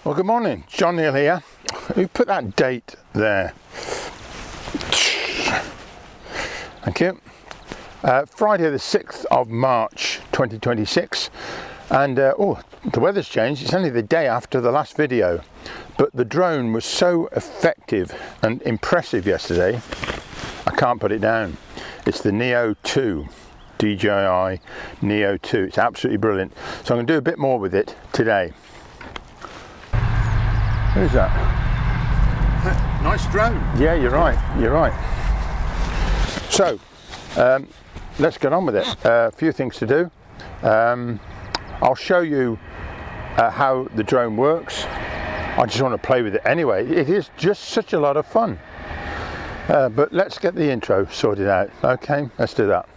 Well, good morning, John Neal here. You put that date there. Thank you. Friday the 6th of March 2026, and oh, the weather's changed. It's only the day after the last video, but the drone was so effective and impressive yesterday, I can't put it down. It's the Neo 2, DJI Neo 2. It's absolutely brilliant. So I'm going to do a bit more with it today. Who's that? Nice drone. Yeah, you're right. You're right. So, let's get on with it. A few things to do. I'll show you how the drone works. I just want to play with it anyway. It is just such a lot of fun. But let's get the intro sorted out. Okay, let's do that.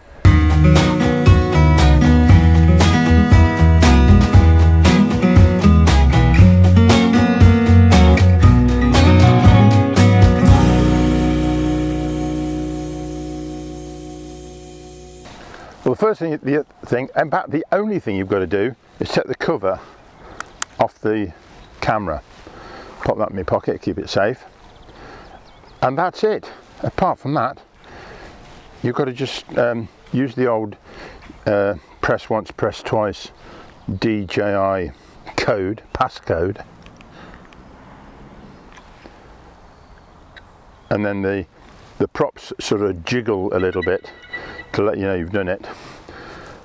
Well, the first thing, in fact the only thing you've got to do is take the cover off the camera. Pop that in my pocket, keep it safe. And that's it. Apart from that, you've got to just use the old press once, press twice DJI code, passcode. And then the props sort of jiggle a little bit to let you know you've done it,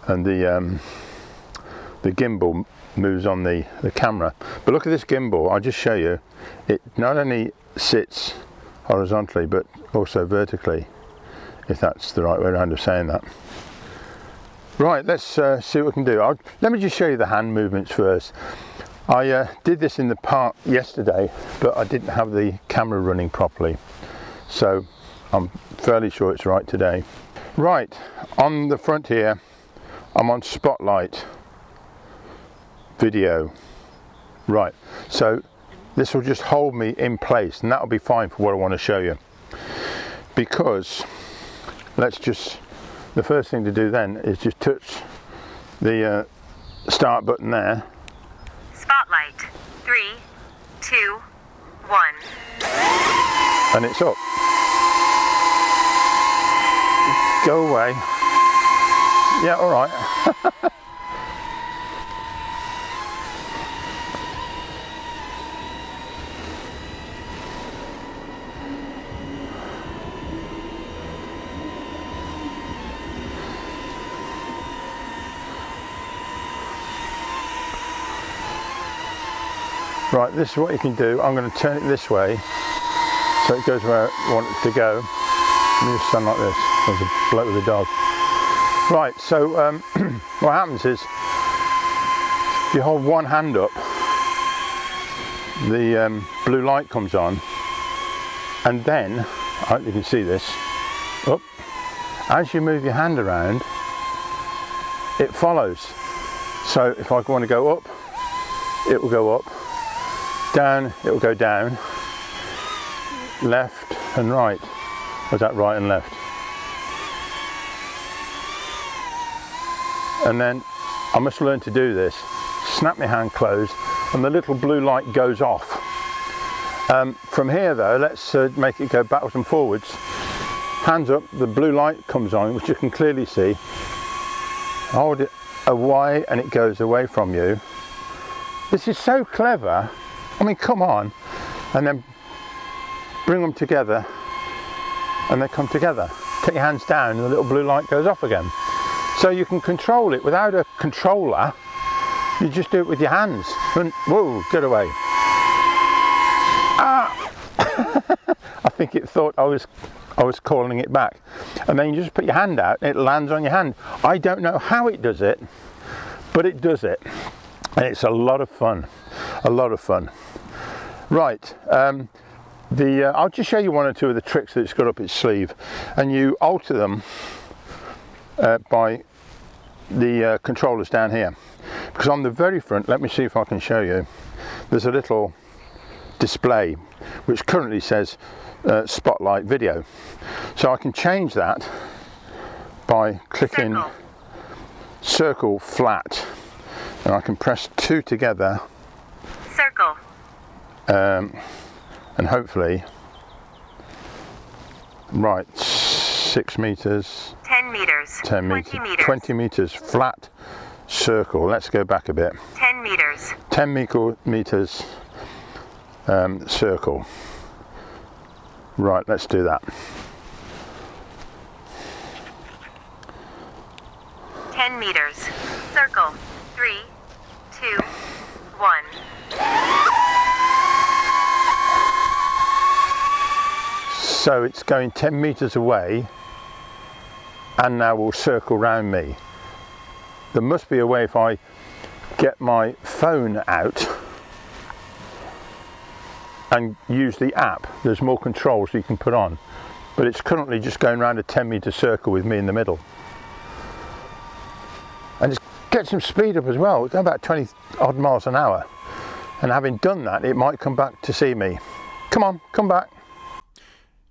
and the gimbal moves on the camera. But look at this gimbal, I'll just show you. It not only sits horizontally but also vertically, if that's the right way around of saying that. Right, let's see what we can do. Let me just show you the hand movements first. I did this in the park yesterday, but I didn't have the camera running properly, so I'm fairly sure it's right today. Right, on the front here, I'm on Spotlight video. Right, so this will just hold me in place, and that'll be fine for what I want to show you. Because the first thing to do then is just touch the start button there. Spotlight. 3, 2, 1. And it's up. Go away. Yeah, all right. Right, this is what you can do. I'm going to turn it this way so it goes where I want it to go. Let me just stand like this. There's a bloke with a dog. Right, so what happens is, if you hold one hand up, the blue light comes on, and then, I hope you can see this, up, as you move your hand around, it follows. So if I want to go up, it will go up, down, it will go down, left and right. Was that right and left? And then I must learn to do this. Snap my hand closed and the little blue light goes off. From here though, let's make it go backwards and forwards. Hands up, the blue light comes on, which you can clearly see. Hold it away and it goes away from you. This is so clever. I mean, come on. And then bring them together and they come together. Take your hands down and the little blue light goes off again. So you can control it without a controller. You just do it with your hands. And, whoa, get away. Ah! I think it thought I was calling it back. And then you just put your hand out and it lands on your hand. I don't know how it does it, but it does it. And it's a lot of fun. A lot of fun. Right. I'll just show you one or two of the tricks that it's got up its sleeve, and you alter them by the controllers down here. Because on the very front, let me see if I can show you, there's a little display which currently says Spotlight Video. So I can change that by clicking circle flat, and I can press two together. Circle. and hopefully, right, 6 meters, 10 meters, 10 meters, 20 meters, flat circle. Let's go back a bit. 10 meters, 10 meters circle. Right, let's do that. 10 meters, circle, 3, 2, 1. So it's going 10 meters away and now will circle round me. There must be a way if I get my phone out and use the app. There's more controls you can put on, but it's currently just going around a 10-meter circle with me in the middle. And it's get some speed up as well. It's going about 20 odd miles an hour, and having done that, it might come back to see me. Come on, come back.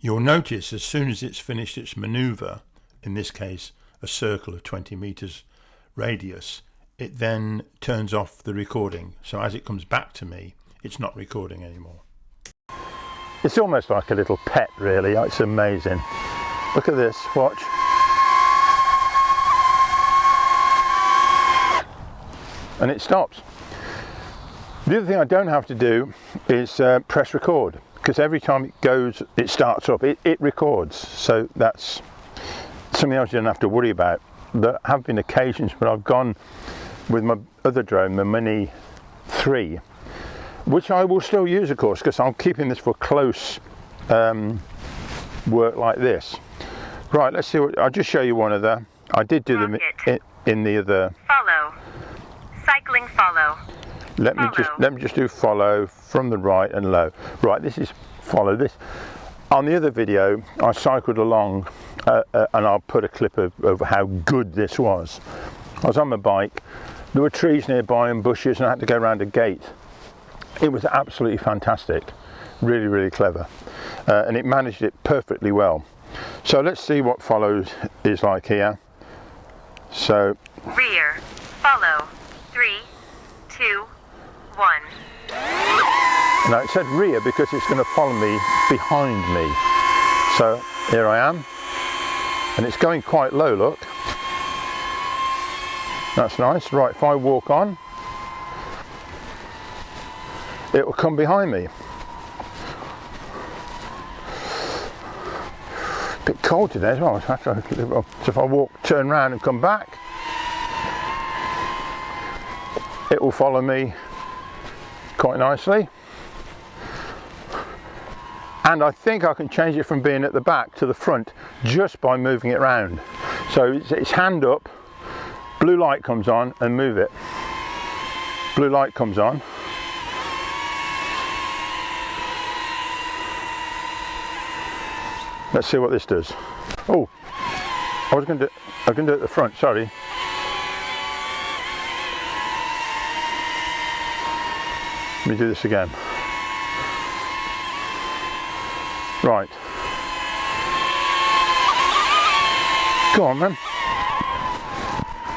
You'll notice as soon as it's finished its maneuver, in this case a circle of 20 meters radius, it then turns off the recording. So as it comes back to me, it's not recording anymore. It's almost like a little pet, really. It's amazing. Look at this, watch. And it stops. The other thing I don't have to do is press record, because every time it goes, it starts up, it records. So that's something else you don't have to worry about. There have been occasions when I've gone with my other drone, the Mini 3, which I will still use, of course, because I'm keeping this for close work like this. Right, let's see what, I'll just show you one of the, I did do them in the other. Follow, cycling follow. Let me just do follow from the right and low. Right, this is follow this. On the other video, I cycled along, and I'll put a clip of how good this was. I was on my bike, there were trees nearby and bushes, and I had to go around a gate. It was absolutely fantastic, really, really clever, and it managed it perfectly well. So let's see what follows is like here. So rear, follow, 3, 2, 1. Now it said rear because it's going to follow me behind me. So here I am, and it's going quite low, look. That's nice. Right, if I walk on, it will come behind me. A bit cold today as well. So if I walk, turn around and come back, it will follow me quite nicely. And I think I can change it from being at the back to the front just by moving it round. So it's hand up, blue light comes on, and move it. Blue light comes on. Let's see what this does. Oh, I was going to do it at the front, sorry. Let me do this again. Right. Go on then.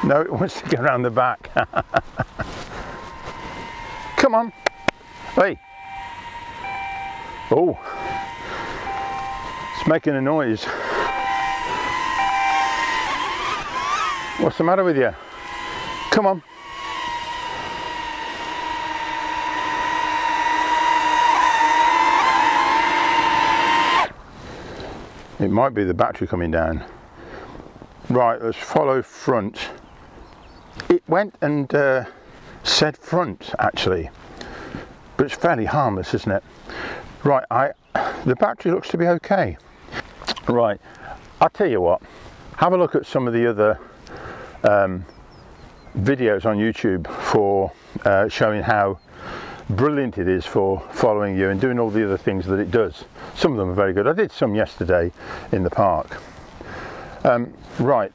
No, it wants to go around the back. Come on. Hey. Oh. It's making a noise. What's the matter with you? Come on. It might be the battery coming down. Right, let's follow front. It went and said front actually, but it's fairly harmless, isn't it? Right, the battery looks to be okay. Right, I'll tell you what, have a look at some of the other videos on YouTube for showing how brilliant it is for following you and doing all the other things that it does. Some of them are very good. I did some yesterday in the park. Right,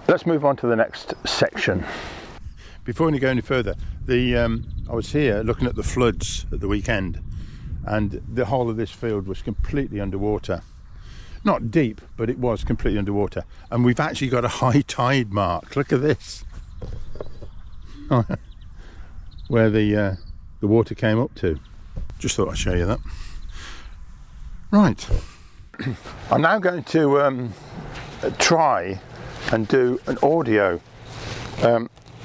let's move on to the next section. Before we go any further, I was here looking at the floods at the weekend, and the whole of this field was completely underwater. Not deep, but it was completely underwater. And we've actually got a high tide mark. Look at this. Where the water came up to. just thought I'd show you that. Right, I'm now going to try and do an audio.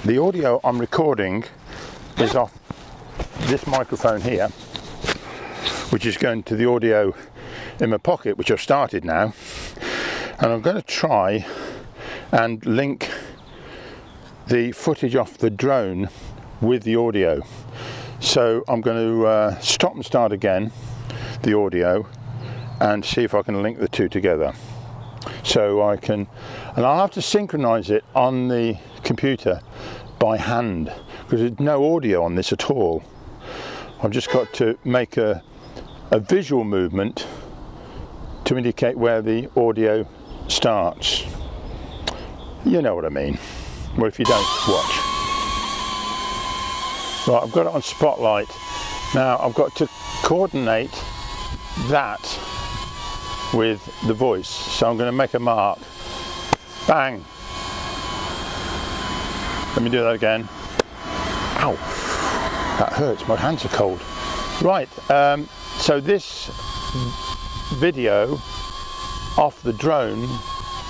The audio I'm recording is off this microphone here, which is going to the audio in my pocket, which I've started now, and I'm going to try and link the footage off the drone with the audio. So I'm going to stop and start again the audio and see if I can link the two together. So I can, and I'll have to synchronize it on the computer by hand because there's no audio on this at all. I've just got to make a visual movement to indicate where the audio starts. You know what I mean. Well, if you don't, watch. Right, I've got it on spotlight. Now I've got to coordinate that with the voice. So I'm going to make a mark. Bang. Let me do that again. Ow. That hurts. My hands are cold. Right. So this video off the drone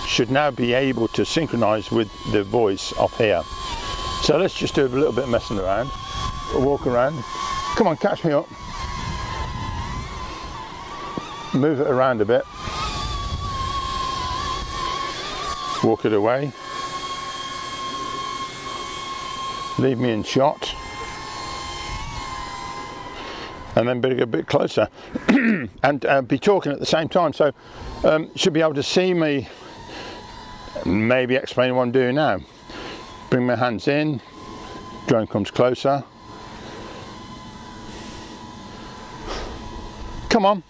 should now be able to synchronize with the voice off here. So let's just do a little bit of messing around. Walk around. Come on, catch me up. Move it around a bit. Walk it away. Leave me in shot. And then bring it a bit closer. And be talking at the same time. So should be able to see me, maybe explain what I'm doing now. Bring my hands in. Drone comes closer. Come on.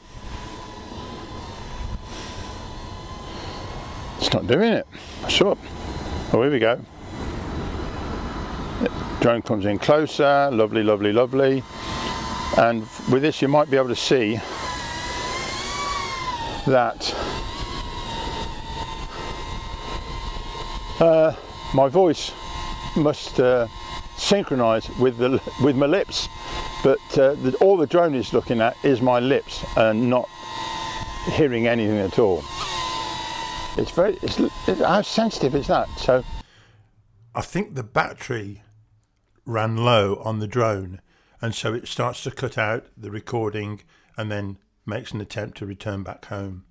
It's not doing it. What's up? Oh, here we go. Drone comes in closer. Lovely, lovely, lovely. And with this you might be able to see that my voice must synchronize with my lips, but all the drone is looking at is my lips and not hearing anything at all. How sensitive is that? So I think the battery ran low on the drone, and so it starts to cut out the recording and then makes an attempt to return back home.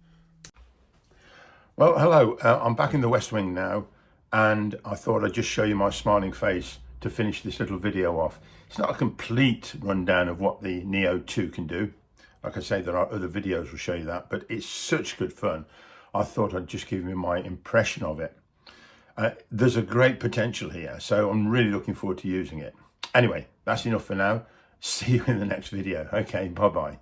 Well, hello, I'm back in the West Wing now, and I thought I'd just show you my smiling face to finish this little video off. It's not a complete rundown of what the Neo 2 can do. Like I say, there are other videos will show you that, but it's such good fun. I thought I'd just give you my impression of it. There's a great potential here, so I'm really looking forward to using it. Anyway, that's enough for now. See you in the next video. Okay, bye-bye.